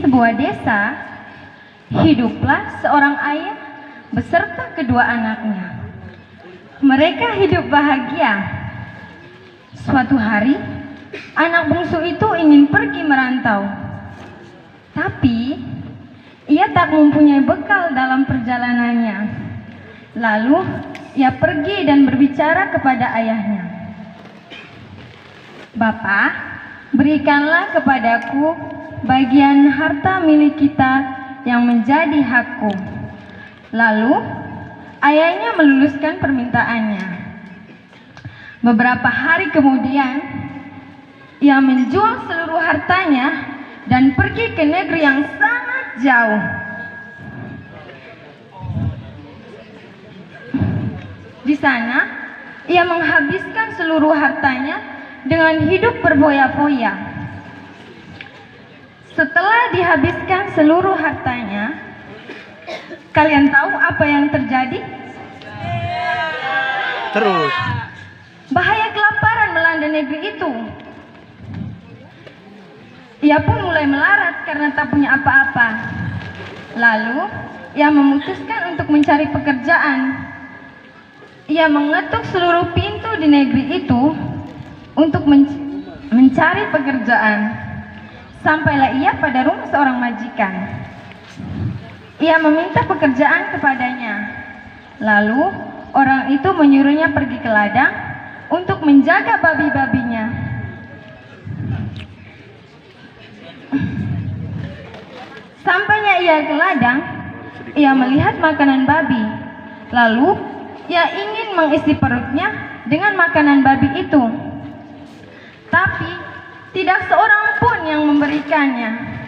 sebuah desa, hiduplah seorang ayah beserta kedua anaknya. Mereka hidup bahagia. Suatu hari, anak bungsu itu ingin pergi merantau. Tapi, ia tak mempunyai bekal dalam perjalanannya. Lalu, ia pergi dan berbicara kepada ayahnya. "Bapak, berikanlah kepadaku bagian harta milik kita yang menjadi hakku." Lalu, ayahnya meluluskan permintaannya. Beberapa hari kemudian, ia menjual seluruh hartanya dan pergi ke negeri yang sangat jauh. Di sana, ia menghabiskan seluruh hartanya dengan hidup berfoya-foya. Setelah dihabiskan seluruh hartanya, kalian tahu apa yang terjadi? Terus Bahaya kelaparan melanda negeri itu. Ia pun mulai melarat karena tak punya apa-apa. Lalu, ia memutuskan untuk mencari pekerjaan. Ia mengetuk seluruh pintu di negeri itu untuk mencari pekerjaan. Sampailah ia pada rumah seorang majikan. Ia meminta pekerjaan kepadanya. Lalu, orang itu menyuruhnya pergi ke ladang untuk menjaga babi-babinya. Sampainya ia ke ladang, ia melihat makanan babi. Lalu, ia ingin mengisi perutnya dengan makanan babi itu. Tapi, tidak seorang pun yang memberikannya.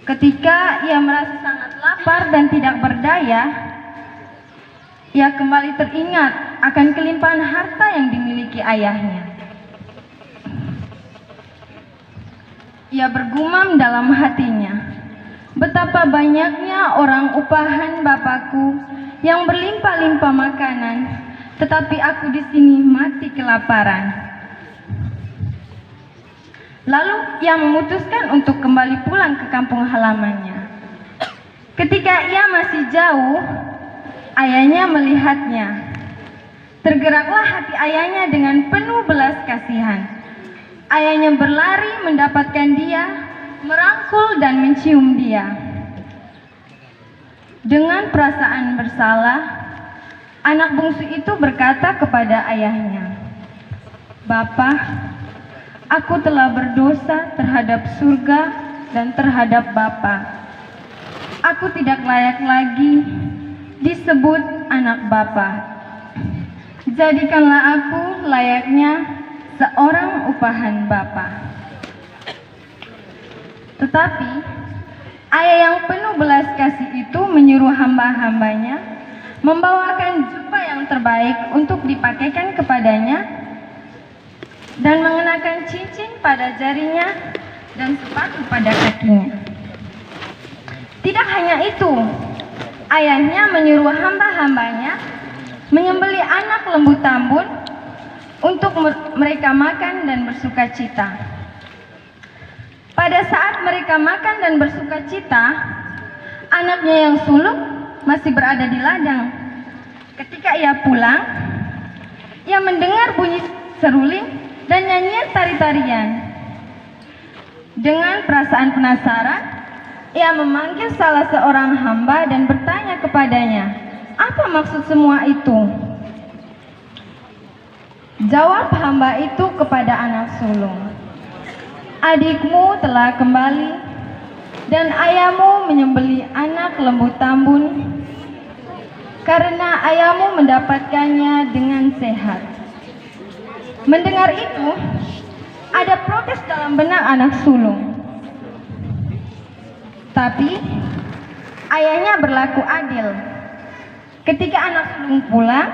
Ketika ia merasa sangat lapar dan tidak berdaya, ia kembali teringat akan kelimpahan harta yang dimiliki ayahnya. Ia bergumam dalam hatinya, "Betapa banyaknya orang upahan bapakku yang berlimpah-limpah makanan, tetapi aku di sini mati kelaparan." Lalu ia memutuskan untuk kembali pulang ke kampung halamannya. Ketika ia masih jauh, ayahnya melihatnya. Tergeraklah hati ayahnya dengan penuh belas kasihan. Ayahnya berlari mendapatkan dia, merangkul dan mencium dia. Dengan perasaan bersalah, anak bungsu itu berkata kepada ayahnya, "Bapak, aku telah berdosa terhadap surga dan terhadap Bapa. Aku tidak layak lagi disebut anak Bapa. Jadikanlah aku layaknya seorang upahan Bapa." Tetapi ayah yang penuh belas kasih itu menyuruh hamba-hambanya membawakan jubah yang terbaik untuk dipakaikan kepadanya dan mengenakan cincin pada jarinya dan sepatu pada kakinya. Tidak hanya itu, ayahnya menyuruh hamba-hambanya menyembelih anak lembu tambun untuk mereka makan dan bersuka cita. Pada saat mereka makan dan bersuka cita, anaknya yang sulung masih berada di ladang. Ketika ia pulang, ia mendengar bunyi seruling dan nyanyian tari-tarian. Dengan perasaan penasaran, ia memanggil salah seorang hamba dan bertanya kepadanya, "Apa maksud semua itu?" Jawab hamba itu kepada anak sulung, "Adikmu telah kembali dan ayahmu menyembelih anak lembu tambun karena ayahmu mendapatkannya dengan sehat." Mendengar itu, ada protes dalam benak anak sulung. Tapi, ayahnya berlaku adil. Ketika anak sulung pulang,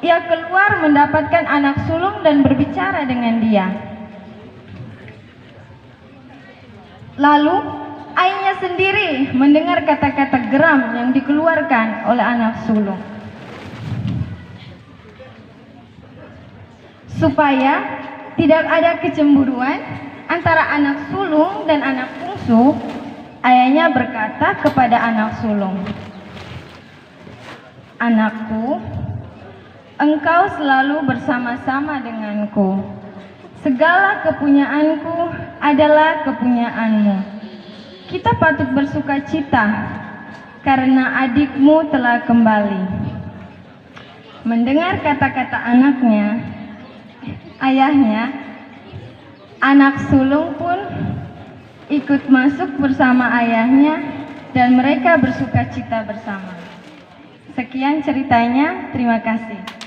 ia keluar mendapatkan anak sulung dan berbicara dengan dia. Lalu, ayahnya sendiri mendengar kata-kata geram yang dikeluarkan oleh anak sulung. Supaya tidak ada kecemburuan antara anak sulung dan anak bungsu, ayahnya berkata kepada anak sulung, "Anakku, engkau selalu bersama-sama denganku. Segala kepunyaanku adalah kepunyaanmu. Kita patut bersuka cita karena adikmu telah kembali." Mendengar kata-kata ayahnya, anak sulung pun ikut masuk bersama ayahnya dan mereka bersuka cita bersama. Sekian ceritanya, terima kasih.